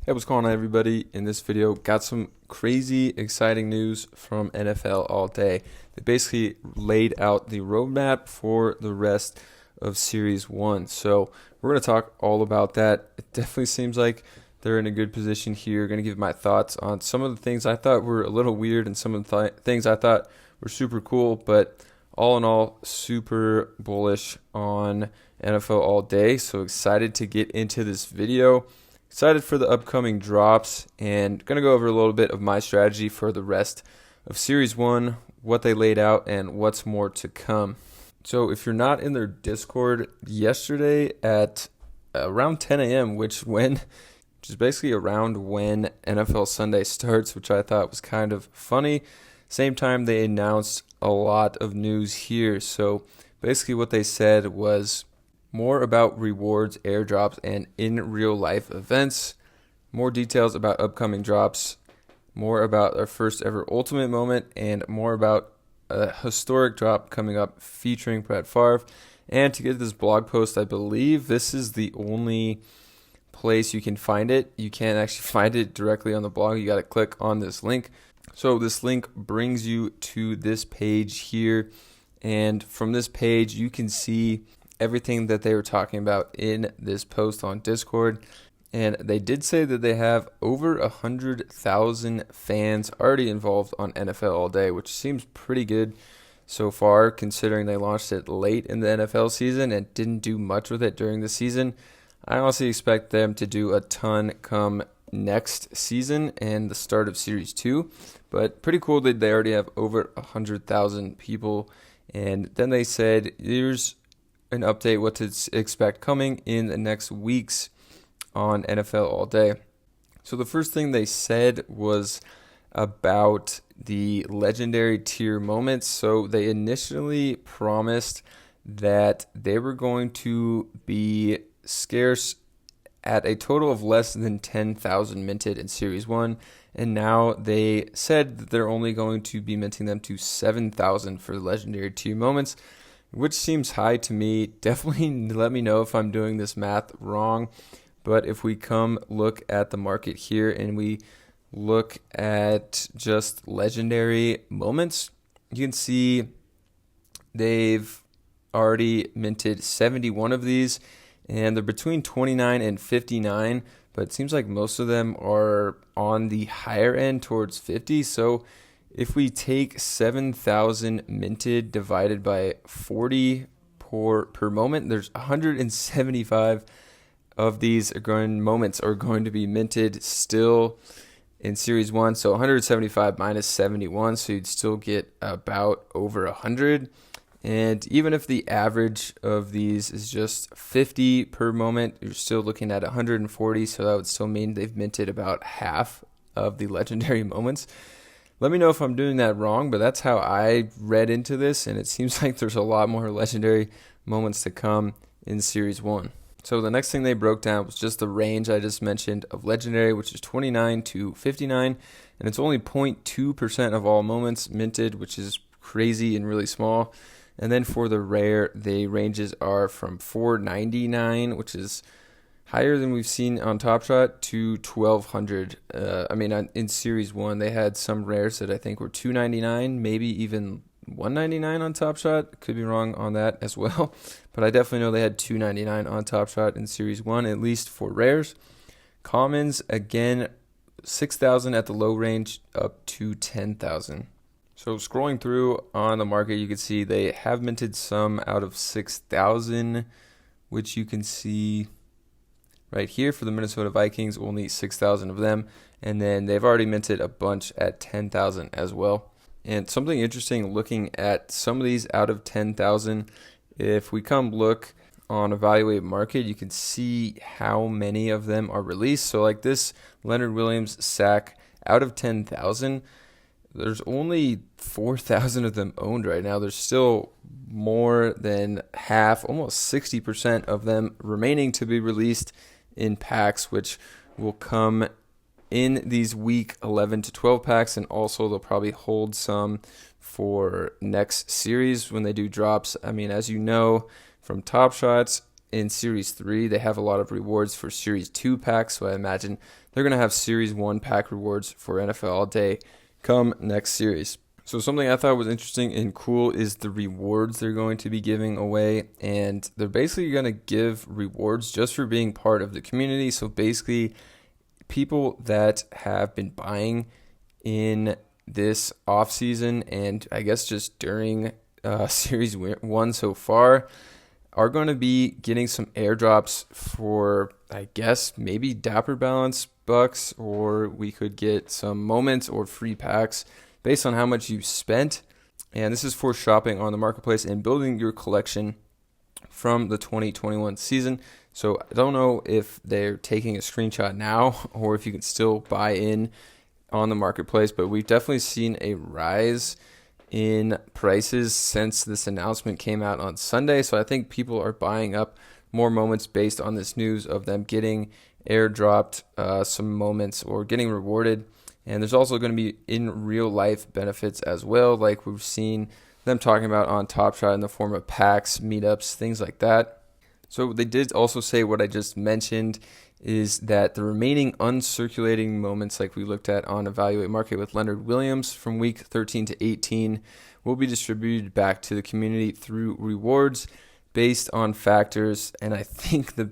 Hey, what's going on, everybody? In this video, got some crazy exciting news from NFL All Day. They basically laid out the roadmap for the rest of Series 1. So we're going to talk all about that. It definitely seems like they're in a good position here. Going to give my thoughts on some of the things I thought were a little weird and some of the things I thought were super cool. But all in all, super bullish on NFL All Day. So excited to get into this video. Excited for the upcoming drops and going to go over a little bit of my strategy for the rest of Series 1, what they laid out, and what's more to come. So if you're not in their Discord, yesterday at around 10 a.m., which is basically around when NFL Sunday starts, which I thought was kind of funny. Same time, they announced a lot of news here. So basically what they said was more about rewards, airdrops, and in real life events, more details about upcoming drops, more about our first ever ultimate moment, and more about a historic drop coming up featuring Brett Favre. And to get this blog post, I believe this is the only place you can find it. You can't actually find it directly on the blog. You got to click on this link. So this link brings you to this page here. And from this page, you can see everything that they were talking about in this post on Discord. And they did say that they have over 100,000 fans already involved on NFL All Day, which seems pretty good so far considering they launched it late in the NFL season and didn't do much with it during the season. I honestly expect them to do a ton come next season and the start of Series 2. But pretty cool that they already have over 100,000 people. And then they said here's an update what to expect coming in the next weeks on NFL All Day. So the first thing they said was about the legendary tier moments. So they initially promised that they were going to be scarce at a total of less than 10,000 minted in Series 1. And now they said that they're only going to be minting them to 7,000 for the legendary tier moments, which seems high to me. Definitely let me know if I'm doing this math wrong. But if we come look at the market here and we look at just legendary moments, you can see they've already minted 71 of these, and they're between 29 and 59, but it seems like most of them are on the higher end towards 50. So if we take 7,000 minted divided by 40 per moment, there's 175 of these moments are going to be minted still in Series 1. So 175 minus 71, so you'd still get about over 100. And even if the average of these is just 50 per moment, you're still looking at 140, so that would still mean they've minted about half of the legendary moments. Let me know if I'm doing that wrong, but that's how I read into this, and it seems like there's a lot more legendary moments to come in Series 1. So the next thing they broke down was just the range I just mentioned of legendary, which is 29 to 59, and it's only 0.2% of all moments minted, which is crazy and really small. And then for the rare, the ranges are from 499, which is higher than we've seen on Top Shot, to 1,200. In Series 1, they had some rares that I think were 299, maybe even 199 on Top Shot. Could be wrong on that as well. But I definitely know they had 299 on Top Shot in Series 1, at least for rares. Commons, again, 6,000 at the low range, up to 10,000. So scrolling through on the market, you can see they have minted some out of 6,000, which you can see right here for the Minnesota Vikings, only 6,000 of them. And then they've already minted a bunch at 10,000 as well. And something interesting looking at some of these out of 10,000, if we come look on Evaluate Market, you can see how many of them are released. So like this Leonard Williams sack out of 10,000, there's only 4,000 of them owned right now. There's still more than half, almost 60% of them remaining to be released in packs, which will come in these week 11 to 12 packs, and also they'll probably hold some for next series when they do drops. I mean, as you know from Top Shots, in Series 3. They have a lot of rewards for Series 2 packs, so I imagine they're going to have Series 1 pack rewards for NFL All Day come next series. So something I thought was interesting and cool is the rewards they're going to be giving away, and they're basically going to give rewards just for being part of the community. So basically, people that have been buying in this offseason and I guess just during Series 1 so far are going to be getting some airdrops for, I guess, maybe Dapper Balance bucks, or we could get some moments or free packs based on how much you spent. And this is for shopping on the marketplace and building your collection from the 2021 season. So I don't know if they're taking a screenshot now or if you can still buy in on the marketplace, but we've definitely seen a rise in prices since this announcement came out on Sunday. So I think people are buying up more moments based on this news of them getting airdropped some moments or getting rewarded. And there's also going to be in real life benefits as well, like we've seen them talking about on Top Shot in the form of packs, meetups, things like that. So they did also say what I just mentioned is that the remaining uncirculating moments, like we looked at on Evaluate Market with Leonard Williams from week 13 to 18, will be distributed back to the community through rewards based on factors. And I think the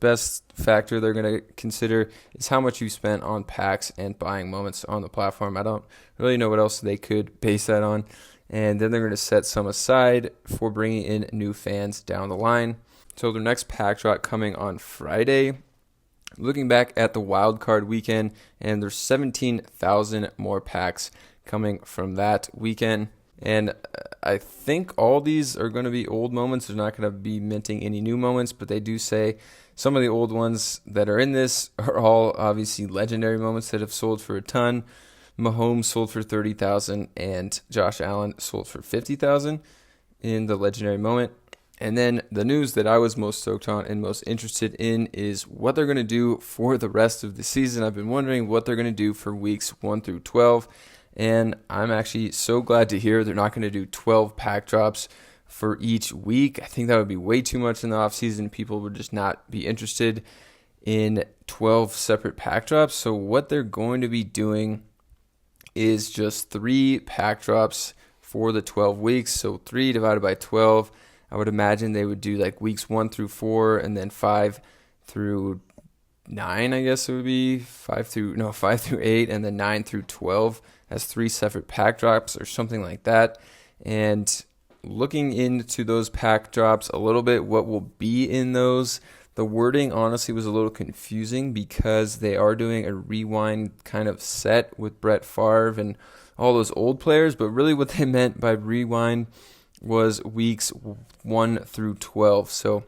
best factor they're going to consider is how much you spent on packs and buying moments on the platform. I don't really know what else they could base that on. And then they're going to set some aside for bringing in new fans down the line. So their next pack drop coming on Friday. Looking back at the wild card weekend, and there's 17,000 more packs coming from that weekend. And I think all these are going to be old moments. They're not going to be minting any new moments, but they do say some of the old ones that are in this are all obviously legendary moments that have sold for a ton. Mahomes sold for 30,000 and Josh Allen sold for 50,000 in the legendary moment. And then the news that I was most stoked on and most interested in is what they're going to do for the rest of the season. I've been wondering what they're going to do for weeks 1 through 12. And I'm actually so glad to hear they're not going to do 12 pack drops for each week. I think that would be way too much in the offseason. People would just not be interested in 12 separate pack drops. So what they're going to be doing is just 3 pack drops for the 12 weeks. So 3 divided by 12. I would imagine they would do like weeks 1 through 4 and then 5 through 9, I guess it would be 5 through 8 and then 9 through 12 as 3 separate pack drops or something like that. And looking into those pack drops a little bit, what will be in those, the wording honestly was a little confusing because they are doing a rewind kind of set with Brett Favre and all those old players, but really what they meant by rewind was weeks 1 through 12. So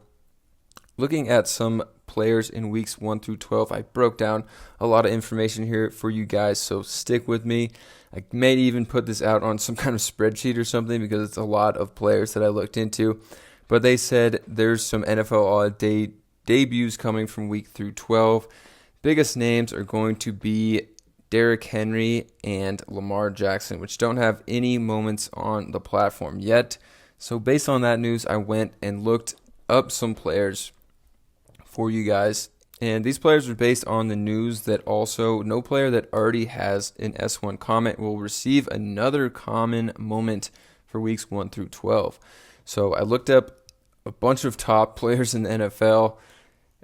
looking at some players in weeks 1 through 12, I broke down a lot of information here for you guys, so stick with me. I may even put this out on some kind of spreadsheet or something because it's a lot of players that I looked into. But they said there's some NFL All-Day debuts coming from week through 12. Biggest names are going to be Derrick Henry and Lamar Jackson, which don't have any moments on the platform yet. So based on that news, I went and looked up some players for you guys. And these players are based on the news that also no player that already has an S1 comment will receive another common moment for weeks 1 through 12. So I looked up a bunch of top players in the NFL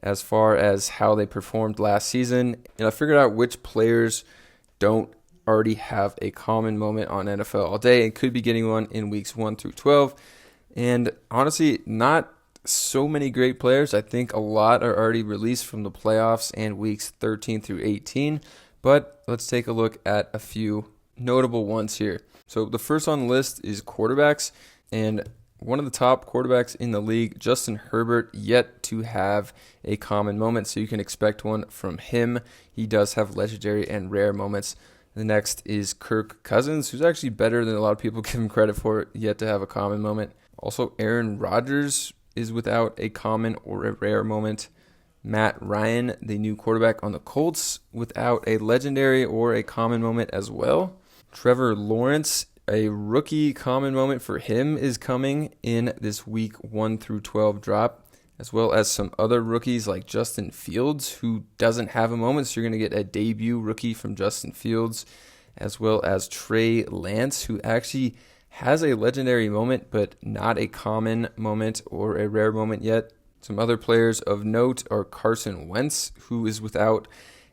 as far as how they performed last season, and I figured out which players don't already have a common moment on NFL All Day and could be getting one in weeks 1 through 12. And honestly, not so many great players. I think a lot are already released from the playoffs and weeks 13 through 18. But let's take a look at a few notable ones here. So the first on the list is quarterbacks, and one of the top quarterbacks in the league, Justin Herbert, yet to have a common moment, so you can expect one from him. He does have legendary and rare moments. The next is Kirk Cousins, who's actually better than a lot of people give him credit for, yet to have a common moment. Also, Aaron Rodgers is without a common or a rare moment. Matt Ryan, the new quarterback on the Colts, without a legendary or a common moment as well. Trevor Lawrence, a rookie common moment for him is coming in this week 1 through 12 drop. as well as some other rookies like Justin Fields, who doesn't have a moment, so you're going to get a debut rookie from Justin Fields, as well as Trey Lance, who actually has a legendary moment, but not a common moment or a rare moment yet. Some other players of note are Carson Wentz, who is without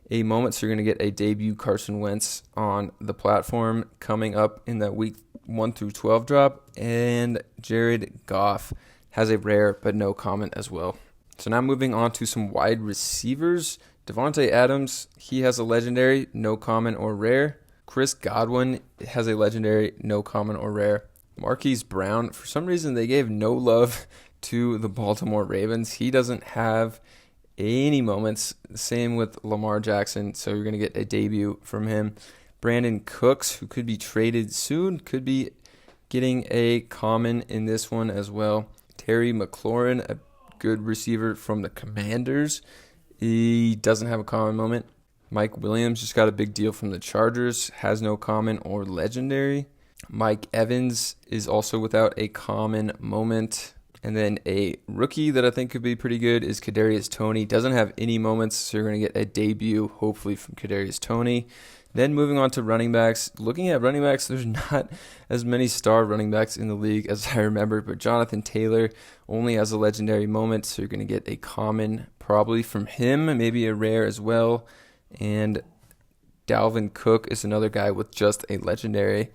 a moment, so you're going to get a debut Carson Wentz on the platform coming up in that week 1 through 12 drop, and Jared Goff has a rare but no common as well. So now moving on to some wide receivers. Devonta Adams, he has a legendary, no common or rare. Chris Godwin has a legendary, no common or rare. Marquise Brown, for some reason they gave no love to the Baltimore Ravens. He doesn't have any moments. Same with Lamar Jackson, so you're going to get a debut from him. Brandon Cooks, who could be traded soon, could be getting a common in this one as well. Terry McLaurin, a good receiver from the Commanders. He doesn't have a common moment. Mike Williams just got a big deal from the Chargers, has no common or legendary. Mike Evans is also without a common moment. And then a rookie that I think could be pretty good is Kadarius Toney. Doesn't have any moments, so you're going to get a debut, hopefully, from Kadarius Toney. Then moving on to running backs. Looking at running backs, there's not as many star running backs in the league as I remember, but Jonathan Taylor only has a legendary moment, so you're going to get a common probably from him, maybe a rare as well. And Dalvin Cook is another guy with just a legendary,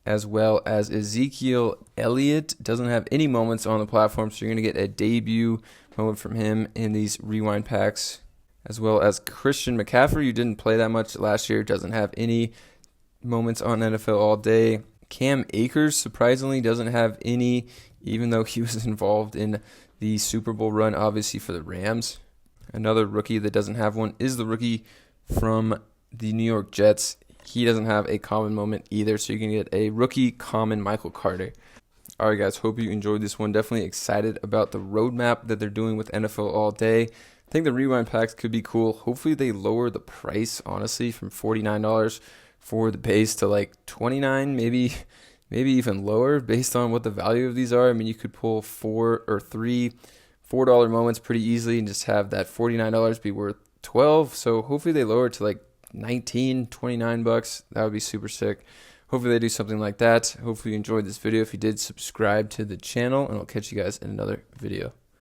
as well as Ezekiel Elliott. Doesn't have any moments on the platform, so you're going to get a debut moment from him in these rewind packs, as well as Christian McCaffrey, who didn't play that much last year, doesn't have any moments on NFL All Day. Cam Akers, surprisingly, doesn't have any, even though he was involved in the Super Bowl run, obviously, for the Rams. Another rookie that doesn't have one is the rookie from the New York Jets. He doesn't have a common moment either, so you can get a rookie common Michael Carter. All right, guys, hope you enjoyed this one. Definitely excited about the roadmap that they're doing with NFL All Day. I think the rewind packs could be cool. Hopefully they lower the price, honestly, from $49 for the base to like $29, maybe even lower based on what the value of these are. I mean, you could pull $4 moments pretty easily and just have that $49 be worth $12. So hopefully they lower it to like $19, $29. That would be super sick. Hopefully they do something like that. Hopefully you enjoyed this video. If you did, subscribe to the channel, and I'll catch you guys in another video.